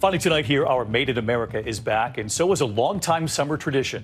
Finally tonight here, our Made in America is back, and so is a longtime summer tradition,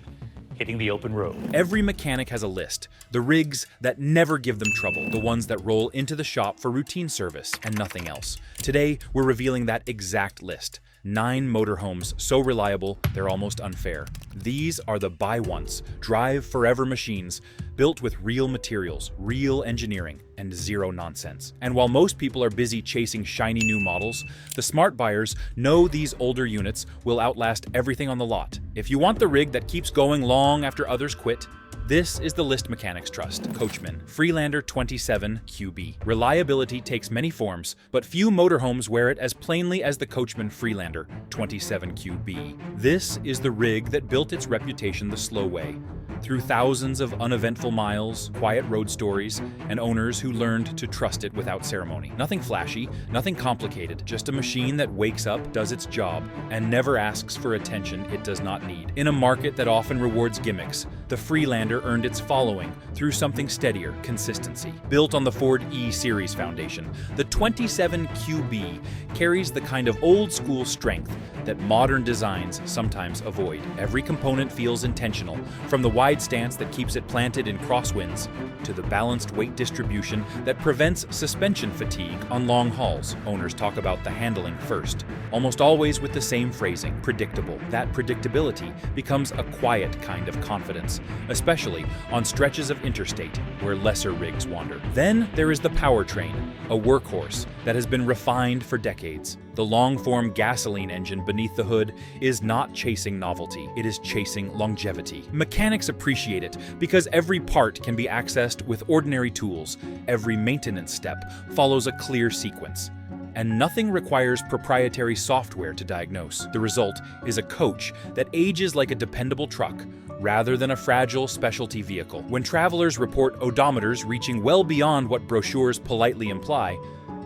hitting the open road. Every mechanic has a list. The rigs that never give them trouble, the ones that roll into the shop for routine service and nothing else. Today, we're revealing that exact list. 9 motorhomes so reliable, they're almost unfair. These are the buy once, drive forever machines, built with real materials, real engineering, and zero nonsense. And while most people are busy chasing shiny new models, the smart buyers know these older units will outlast everything on the lot. If you want the rig that keeps going long after others quit, this is the list mechanics trust, Coachmen Freelander 27 QB. Reliability takes many forms, but few motorhomes wear it as plainly as the Coachmen Freelander 27 QB. This is the rig that built its reputation the slow way. Through thousands of uneventful miles, quiet road stories, and owners who learned to trust it without ceremony. Nothing flashy, nothing complicated, just a machine that wakes up, does its job, and never asks for attention it does not need. In a market that often rewards gimmicks, the Freelander earned its following through something steadier, consistency. Built on the Ford E-Series foundation, the 27 QB carries the kind of old-school strength that modern designs sometimes avoid. Every component feels intentional, from the wide stance that keeps it planted in crosswinds to the balanced weight distribution that prevents suspension fatigue on long hauls. Owners talk about the handling first, almost always with the same phrasing, predictable. That predictability becomes a quiet kind of confidence, especially on stretches of interstate where lesser rigs wander. Then there is the powertrain, a workhorse that has been refined for decades. The long-form gasoline engine beneath the hood is not chasing novelty, it is chasing longevity. Mechanics appreciate it because every part can be accessed with ordinary tools. Every maintenance step follows a clear sequence. And nothing requires proprietary software to diagnose. The result is a coach that ages like a dependable truck, rather than a fragile specialty vehicle. When travelers report odometers reaching well beyond what brochures politely imply,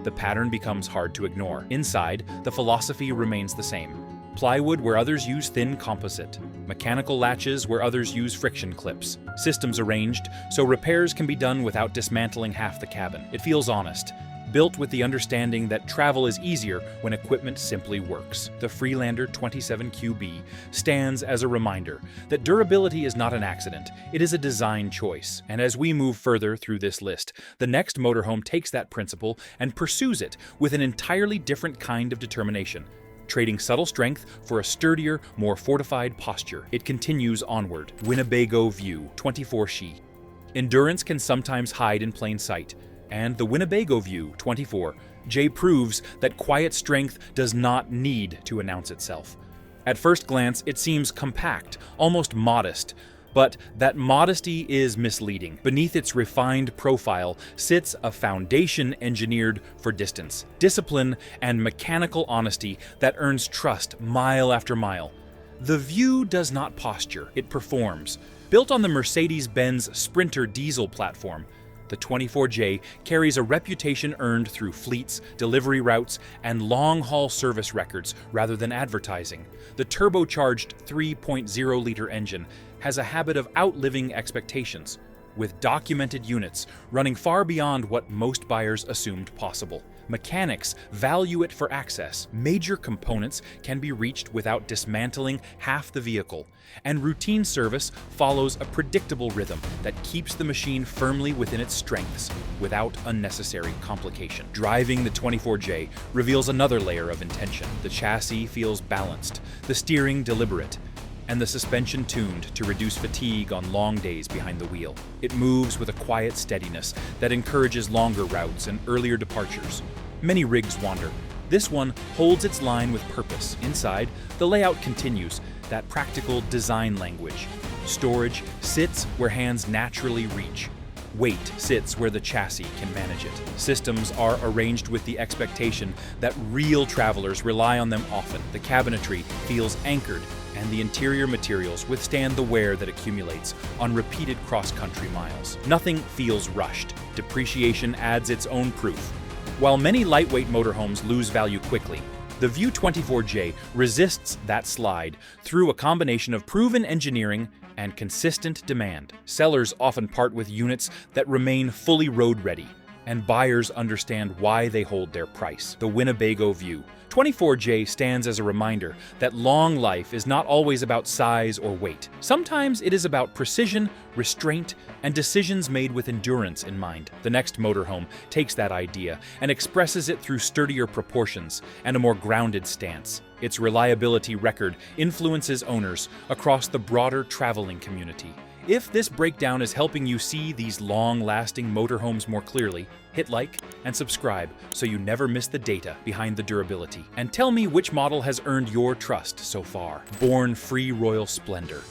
the pattern becomes hard to ignore. Inside, the philosophy remains the same. Plywood where others use thin composite. Mechanical latches where others use friction clips. Systems arranged so repairs can be done without dismantling half the cabin. It feels honest. Built with the understanding that travel is easier when equipment simply works. The Freelander 27 QB stands as a reminder that durability is not an accident, it is a design choice. And as we move further through this list, the next motorhome takes that principle and pursues it with an entirely different kind of determination, trading subtle strength for a sturdier, more fortified posture. It continues onward. Winnebago View 24 She. Endurance can sometimes hide in plain sight. And the Winnebago View 24 J proves that quiet strength does not need to announce itself. At first glance, it seems compact, almost modest, but that modesty is misleading. Beneath its refined profile sits a foundation engineered for distance, discipline, and mechanical honesty that earns trust mile after mile. The View does not posture, it performs. Built on the Mercedes-Benz Sprinter diesel platform, the 24J carries a reputation earned through fleets, delivery routes, and long-haul service records rather than advertising. The turbocharged 3.0-liter engine has a habit of outliving expectations, with documented units running far beyond what most buyers assumed possible. Mechanics value it for access. Major components can be reached without dismantling half the vehicle, and routine service follows a predictable rhythm that keeps the machine firmly within its strengths without unnecessary complication. Driving the 24J reveals another layer of intention. The chassis feels balanced, the steering deliberate, and the suspension tuned to reduce fatigue on long days behind the wheel. It moves with a quiet steadiness that encourages longer routes and earlier departures. Many rigs wander. This one holds its line with purpose. Inside, the layout continues, that practical design language. Storage sits where hands naturally reach. Weight sits where the chassis can manage it. Systems are arranged with the expectation that real travelers rely on them often. The cabinetry feels anchored, and the interior materials withstand the wear that accumulates on repeated cross-country miles. Nothing feels rushed. Depreciation adds its own proof. While many lightweight motorhomes lose value quickly, the View 24J resists that slide through a combination of proven engineering and consistent demand. Sellers often part with units that remain fully road-ready, and buyers understand why they hold their price. The Winnebago View 24J stands as a reminder that long life is not always about size or weight. Sometimes it is about precision, restraint, and decisions made with endurance in mind. The next motorhome takes that idea and expresses it through sturdier proportions and a more grounded stance. Its reliability record influences owners across the broader traveling community. If this breakdown is helping you see these long-lasting motorhomes more clearly, hit like and subscribe so you never miss the data behind the durability. And tell me which model has earned your trust so far. Born Free Royal Splendor.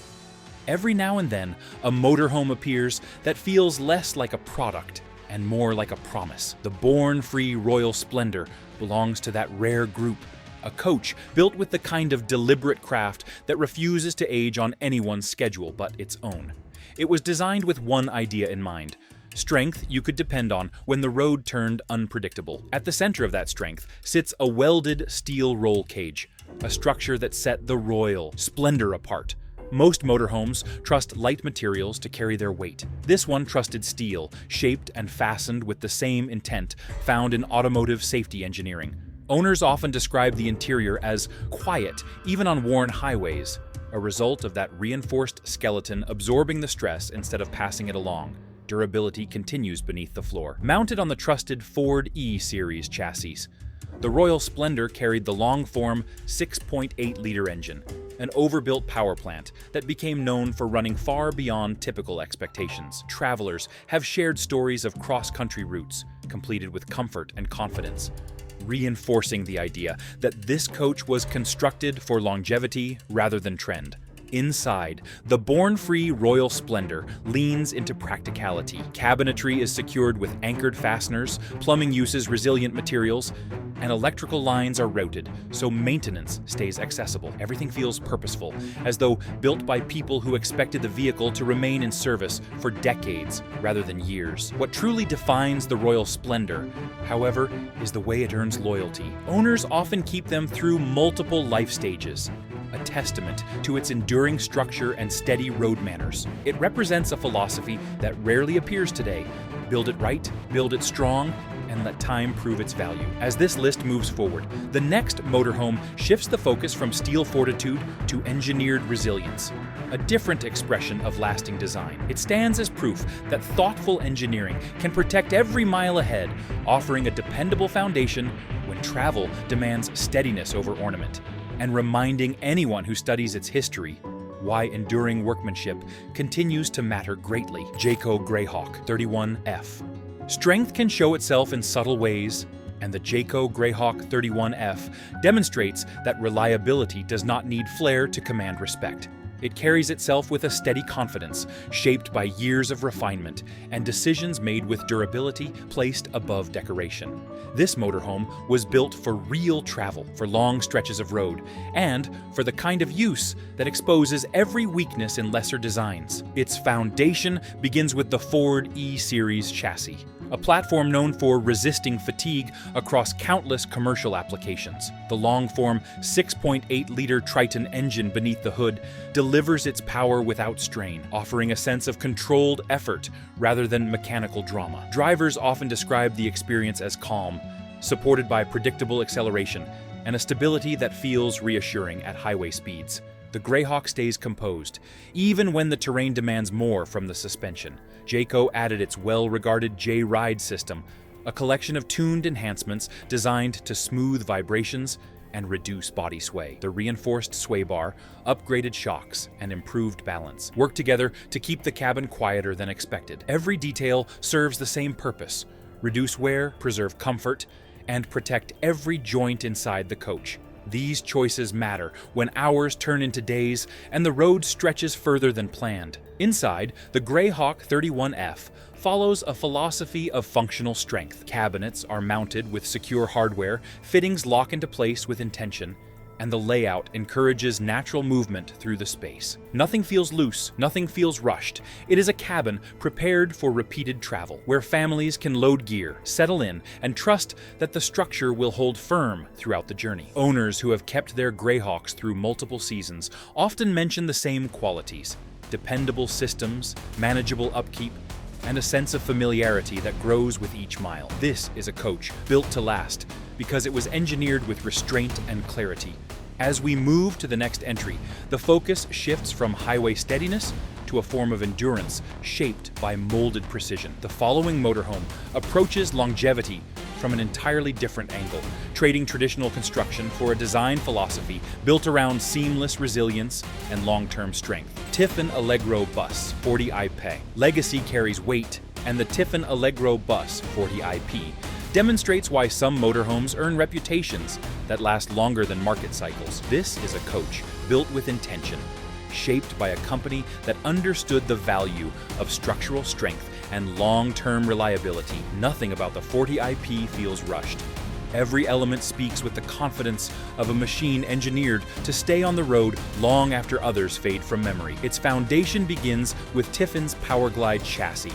Every now and then, a motorhome appears that feels less like a product and more like a promise. The Born Free Royal Splendor belongs to that rare group. A coach built with the kind of deliberate craft that refuses to age on anyone's schedule but its own. It was designed with one idea in mind: strength you could depend on when the road turned unpredictable. At the center of that strength sits a welded steel roll cage, a structure that set the Royal Splendor apart. Most motorhomes trust light materials to carry their weight. This one trusted steel, shaped and fastened with the same intent found in automotive safety engineering. Owners often describe the interior as quiet, even on worn highways, a result of that reinforced skeleton absorbing the stress instead of passing it along. Durability continues beneath the floor. Mounted on the trusted Ford E-Series chassis, the Royal Splendor carried the long-form 6.8-liter engine, an overbuilt power plant that became known for running far beyond typical expectations. Travelers have shared stories of cross-country routes, completed with comfort and confidence, reinforcing the idea that this coach was constructed for longevity rather than trend. Inside, the Born Free Royal Splendor leans into practicality. Cabinetry is secured with anchored fasteners, plumbing uses resilient materials, and electrical lines are routed, so maintenance stays accessible. Everything feels purposeful, as though built by people who expected the vehicle to remain in service for decades rather than years. What truly defines the Royal Splendor, however, is the way it earns loyalty. Owners often keep them through multiple life stages, a testament to its enduring structure and steady road manners. It represents a philosophy that rarely appears today: build it right, build it strong, and let time prove its value. As this list moves forward, the next motorhome shifts the focus from steel fortitude to engineered resilience, a different expression of lasting design. It stands as proof that thoughtful engineering can protect every mile ahead, offering a dependable foundation when travel demands steadiness over ornament, and reminding anyone who studies its history why enduring workmanship continues to matter greatly. Jayco Greyhawk 31F. Strength can show itself in subtle ways, and the Jayco Greyhawk 31F demonstrates that reliability does not need flair to command respect. It carries itself with a steady confidence, shaped by years of refinement and decisions made with durability placed above decoration. This motorhome was built for real travel, for long stretches of road, and for the kind of use that exposes every weakness in lesser designs. Its foundation begins with the Ford E-Series chassis, a platform known for resisting fatigue across countless commercial applications. The long-form 6.8-liter Triton engine beneath the hood delivers its power without strain, offering a sense of controlled effort rather than mechanical drama. Drivers often describe the experience as calm, supported by predictable acceleration and a stability that feels reassuring at highway speeds. The Greyhawk stays composed, even when the terrain demands more from the suspension. Jayco added its well-regarded J-Ride system, a collection of tuned enhancements designed to smooth vibrations and reduce body sway. The reinforced sway bar, upgraded shocks, and improved balance work together to keep the cabin quieter than expected. Every detail serves the same purpose: reduce wear, preserve comfort, and protect every joint inside the coach. These choices matter when hours turn into days and the road stretches further than planned. Inside, the Greyhawk 31F follows a philosophy of functional strength. Cabinets are mounted with secure hardware, fittings lock into place with intention, and the layout encourages natural movement through the space. Nothing feels loose, nothing feels rushed. It is a cabin prepared for repeated travel, where families can load gear, settle in, and trust that the structure will hold firm throughout the journey. Owners who have kept their Greyhawks through multiple seasons often mention the same qualities: dependable systems, manageable upkeep, and a sense of familiarity that grows with each mile. This is a coach built to last, because it was engineered with restraint and clarity. As we move to the next entry, the focus shifts from highway steadiness to a form of endurance shaped by molded precision. The following motorhome approaches longevity from an entirely different angle, trading traditional construction for a design philosophy built around seamless resilience and long-term strength. Tiffin Allegro Bus 40IP. Legacy carries weight, and the Tiffin Allegro Bus 40IP demonstrates why some motorhomes earn reputations that last longer than market cycles. This is a coach built with intention, shaped by a company that understood the value of structural strength and long-term reliability. Nothing about the 40IP feels rushed. Every element speaks with the confidence of a machine engineered to stay on the road long after others fade from memory. Its foundation begins with Tiffin's Powerglide chassis,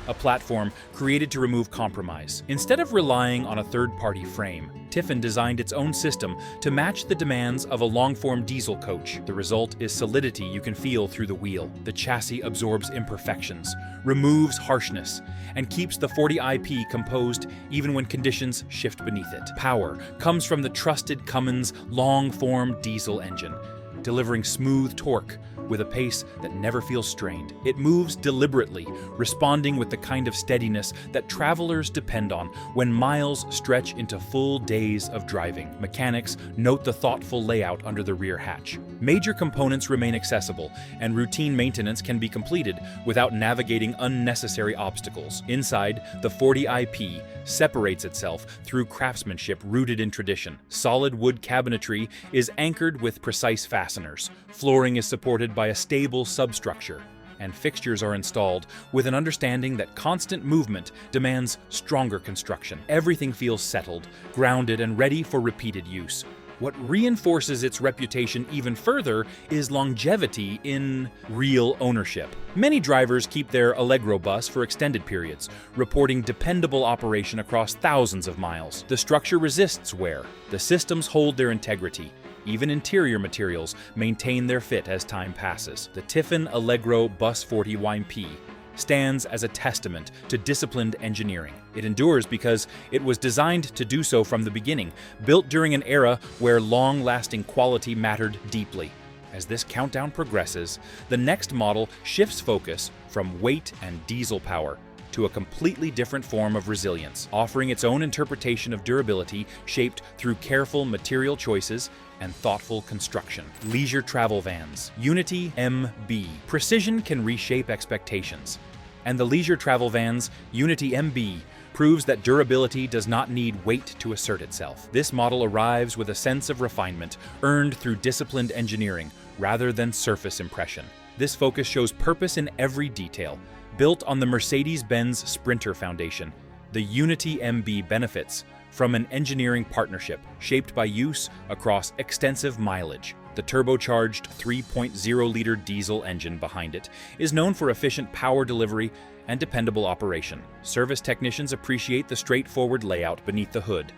a platform created to remove compromise. Instead of relying on a third-party frame, Tiffin designed its own system to match the demands of a long-form diesel coach. The result is solidity you can feel through the wheel. The chassis absorbs imperfections, removes harshness, and keeps the 40IP composed even when conditions shift beneath it. Power comes from the trusted Cummins long-form diesel engine, delivering smooth torque with a pace that never feels strained. It moves deliberately, responding with the kind of steadiness that travelers depend on when miles stretch into full days of driving. Mechanics note the thoughtful layout under the rear hatch. Major components remain accessible, and routine maintenance can be completed without navigating unnecessary obstacles. Inside, the 40IP separates itself through craftsmanship rooted in tradition. Solid wood cabinetry is anchored with precise fasteners. Flooring is supported by a stable substructure, and fixtures are installed with an understanding that constant movement demands stronger construction. Everything feels settled, grounded, and ready for repeated use. What reinforces its reputation even further is longevity in real ownership. Many drivers keep their Allegro bus for extended periods, reporting dependable operation across thousands of miles. The structure resists wear. The systems hold their integrity. Even interior materials maintain their fit as time passes. The Tiffin Allegro Bus 40IP stands as a testament to disciplined engineering. It endures because it was designed to do so from the beginning, built during an era where long-lasting quality mattered deeply. As this countdown progresses, the next model shifts focus from weight and diesel power to a completely different form of resilience, offering its own interpretation of durability shaped through careful material choices and thoughtful construction. Leisure travel vans. Unity MB. Precision can reshape expectations, and the leisure travel van's Unity MB proves that durability does not need weight to assert itself. This model arrives with a sense of refinement earned through disciplined engineering rather than surface impression. This focus shows purpose in every detail. Built on the Mercedes-Benz Sprinter foundation, the Unity MB benefits from an engineering partnership shaped by use across extensive mileage. The turbocharged 3.0-liter diesel engine behind it is known for efficient power delivery and dependable operation. Service technicians appreciate the straightforward layout beneath the hood,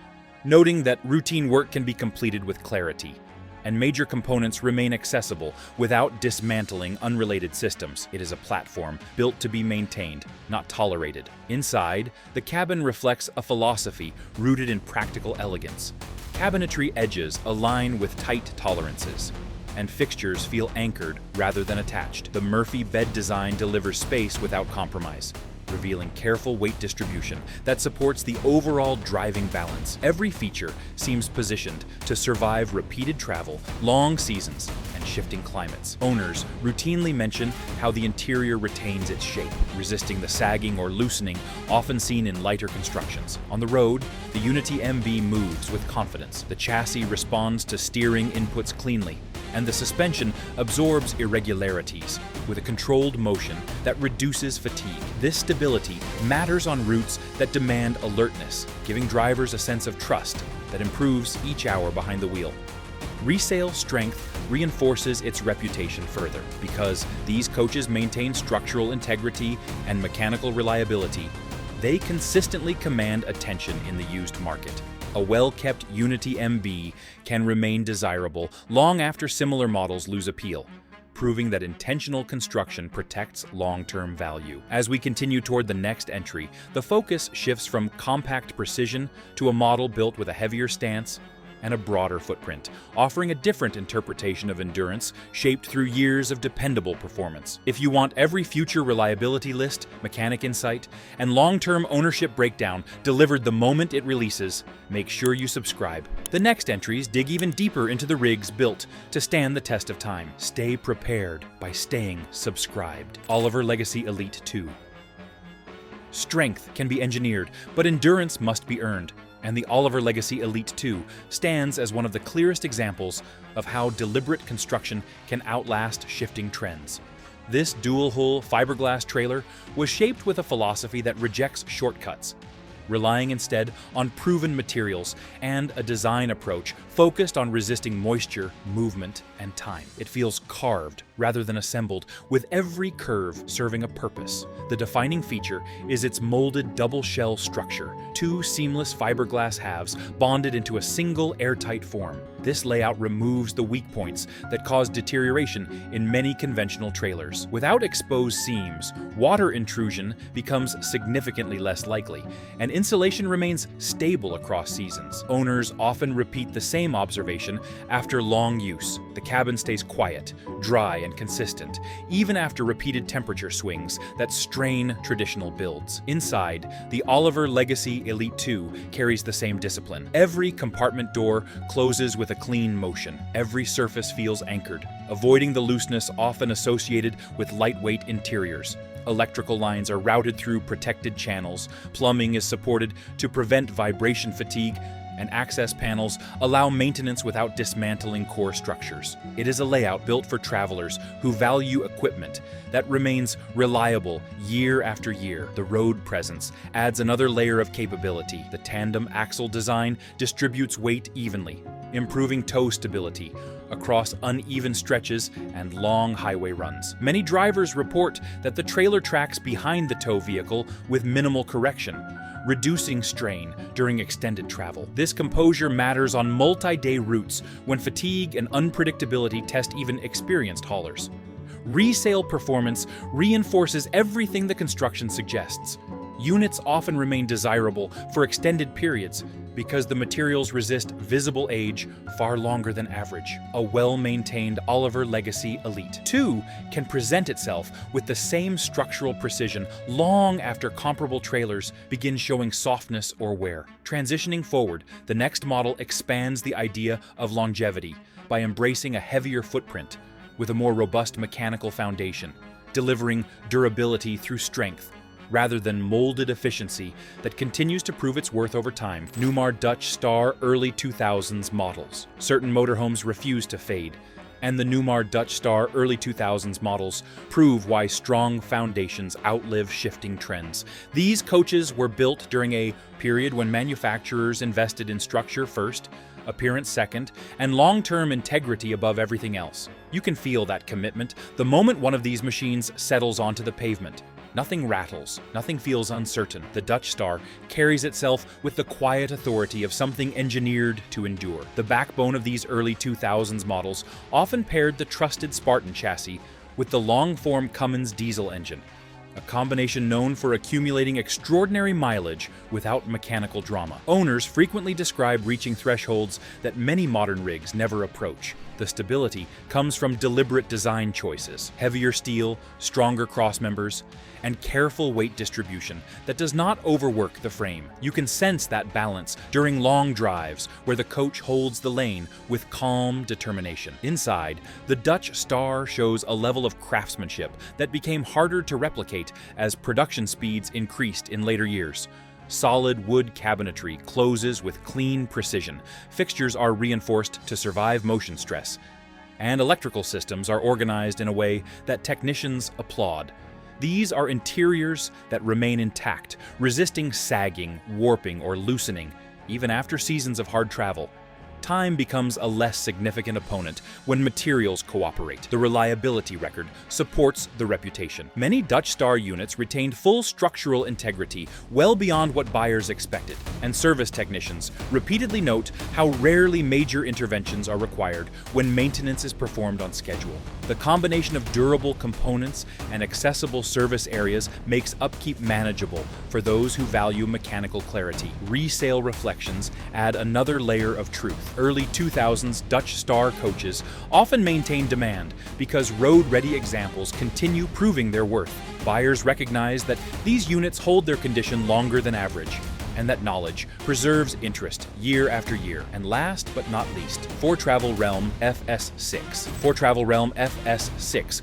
noting that routine work can be completed with clarity, and major components remain accessible without dismantling unrelated systems. It is a platform built to be maintained, not tolerated. Inside, the cabin reflects a philosophy rooted in practical elegance. Cabinetry edges align with tight tolerances, and fixtures feel anchored rather than attached. The Murphy bed design delivers space without compromise, revealing careful weight distribution that supports the overall driving balance. Every feature seems positioned to survive repeated travel, long seasons, and shifting climates. Owners routinely mention how the interior retains its shape, resisting the sagging or loosening often seen in lighter constructions. On the road, the Unity MB moves with confidence. The chassis responds to steering inputs cleanly, and the suspension absorbs irregularities with a controlled motion that reduces fatigue. This stability matters on routes that demand alertness, giving drivers a sense of trust that improves each hour behind the wheel. Resale strength reinforces its reputation further because these coaches maintain structural integrity and mechanical reliability. They consistently command attention in the used market. A well-kept Unity MB can remain desirable long after similar models lose appeal. proving that intentional construction protects long-term value. As we continue toward the next entry, the focus shifts from compact precision to a model built with a heavier stance and a broader footprint, offering a different interpretation of endurance shaped through years of dependable performance. If you want every future reliability list, mechanic insight, and long-term ownership breakdown delivered the moment it releases, make sure you subscribe. The next entries dig even deeper into the rigs built to stand the test of time. Stay prepared by staying subscribed. Oliver Legacy Elite 2. Strength can be engineered, but endurance must be earned. And the Oliver Legacy Elite 2 stands as one of the clearest examples of how deliberate construction can outlast shifting trends. This dual-hull fiberglass trailer was shaped with a philosophy that rejects shortcuts, relying instead on proven materials and a design approach focused on resisting moisture, movement, and time. It feels carved rather than assembled, with every curve serving a purpose. The defining feature is its molded double shell structure, two seamless fiberglass halves bonded into a single airtight form. This layout removes the weak points that cause deterioration in many conventional trailers. Without exposed seams, water intrusion becomes significantly less likely, and insulation remains stable across seasons. Owners often repeat the same observation after long use. The cabin stays quiet, dry, and consistent, even after repeated temperature swings that strain traditional builds. Inside, the Oliver Legacy Elite 2 carries the same discipline. Every compartment door closes with a clean motion. Every surface feels anchored, avoiding the looseness often associated with lightweight interiors. Electrical lines are routed through protected channels, plumbing is supported to prevent vibration fatigue, and access panels allow maintenance without dismantling core structures. It is a layout built for travelers who value equipment that remains reliable year after year. The road presence adds another layer of capability. The tandem axle design distributes weight evenly, improving toe stability across uneven stretches and long highway runs. Many drivers report that the trailer tracks behind the tow vehicle with minimal correction, reducing strain during extended travel. This composure matters on multi-day routes when fatigue and unpredictability test even experienced haulers. Resale performance reinforces everything the construction suggests. Units often remain desirable for extended periods because the materials resist visible age far longer than average. A well-maintained Oliver Legacy Elite 2 can present itself with the same structural precision long after comparable trailers begin showing softness or wear. Transitioning forward, the next model expands the idea of longevity by embracing a heavier footprint with a more robust mechanical foundation, delivering durability through strength rather than molded efficiency that continues to prove its worth over time. Newmar Dutch Star early 2000s models. Certain motorhomes refuse to fade, and the Newmar Dutch Star early 2000s models prove why strong foundations outlive shifting trends. These coaches were built during a period when manufacturers invested in structure first, appearance second, and long-term integrity above everything else. You can feel that commitment the moment one of these machines settles onto the pavement. Nothing rattles, nothing feels uncertain. The Dutch Star carries itself with the quiet authority of something engineered to endure. The backbone of these early 2000s models often paired the trusted Spartan chassis with the long-form Cummins diesel engine, a combination known for accumulating extraordinary mileage without mechanical drama. Owners frequently describe reaching thresholds that many modern rigs never approach. The stability comes from deliberate design choices, heavier steel, stronger crossmembers, and careful weight distribution that does not overwork the frame. You can sense that balance during long drives where the coach holds the lane with calm determination. Inside, the Dutch Star shows a level of craftsmanship that became harder to replicate as production speeds increased in later years. Solid wood cabinetry closes with clean precision. Fixtures are reinforced to survive motion stress, and electrical systems are organized in a way that technicians applaud. These are interiors that remain intact, resisting sagging, warping, or loosening, even after seasons of hard travel. time becomes a less significant opponent when materials cooperate. The reliability record supports the reputation. Many Dutch Star units retained full structural integrity well beyond what buyers expected, and service technicians repeatedly note how rarely major interventions are required when maintenance is performed on schedule. The combination of durable components and accessible service areas makes upkeep manageable for those who value mechanical clarity. Resale reflections add another layer of truth. Early 2000s Dutch Star coaches often maintain demand because road-ready examples continue proving their worth. Buyers recognize that these units hold their condition longer than average, and that knowledge preserves interest year after year. And last but not least, Foretravel Realm FS6. Foretravel Realm FS6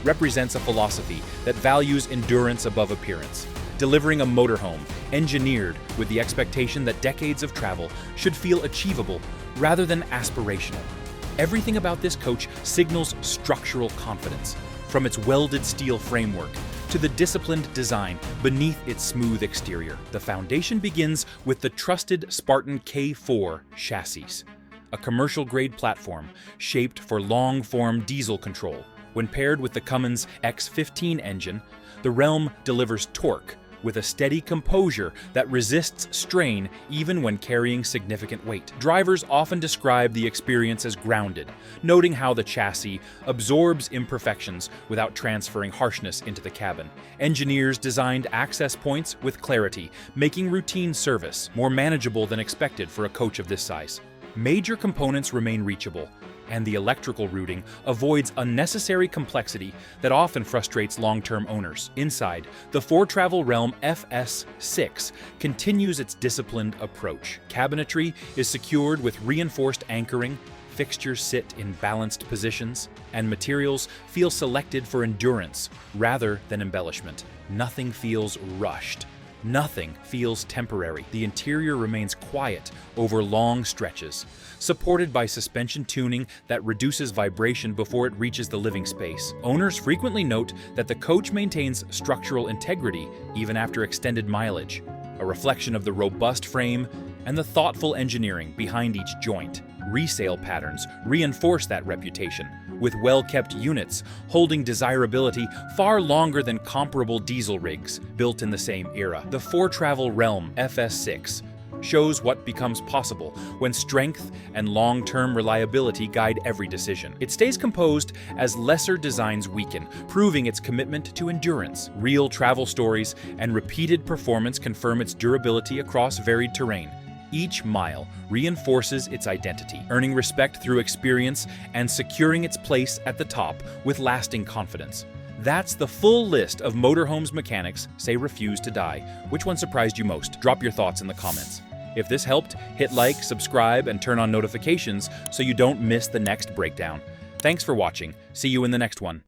represents a philosophy that values endurance above appearance, delivering a motorhome engineered with the expectation that decades of travel should feel achievable rather than aspirational. Everything about this coach signals structural confidence, from its welded steel framework to the disciplined design beneath its smooth exterior. The foundation begins with the trusted Spartan K4 chassis, a commercial-grade platform shaped for long-form diesel control. When paired with the Cummins X15 engine, the Realm delivers torque with a steady composure that resists strain even when carrying significant weight. Drivers often describe the experience as grounded, noting how the chassis absorbs imperfections without transferring harshness into the cabin. Engineers designed access points with clarity, making routine service more manageable than expected for a coach of this size. Major components remain reachable, and the electrical routing avoids unnecessary complexity that often frustrates long-term owners. Inside, the Foretravel Realm FS6 continues its disciplined approach. Cabinetry is secured with reinforced anchoring, fixtures sit in balanced positions, and materials feel selected for endurance rather than embellishment. Nothing feels rushed. Nothing feels temporary. The interior remains quiet over long stretches, supported by suspension tuning that reduces vibration before it reaches the living space. Owners frequently note that the coach maintains structural integrity even after extended mileage, a reflection of the robust frame and the thoughtful engineering behind each joint. Resale patterns reinforce that reputation, with well-kept units holding desirability far longer than comparable diesel rigs built in the same era. The Foretravel Realm FS6 shows what becomes possible when strength and long-term reliability guide every decision. It stays composed as lesser designs weaken, proving its commitment to endurance. Real travel stories and repeated performance confirm its durability across varied terrain. Each mile reinforces its identity, earning respect through experience and securing its place at the top with lasting confidence. That's the full list of Motorhomes mechanics say refuse to die. Which one surprised you most? Drop your thoughts in the comments. If this helped, hit like, subscribe, and turn on notifications so you don't miss the next breakdown. Thanks for watching. See you in the next one.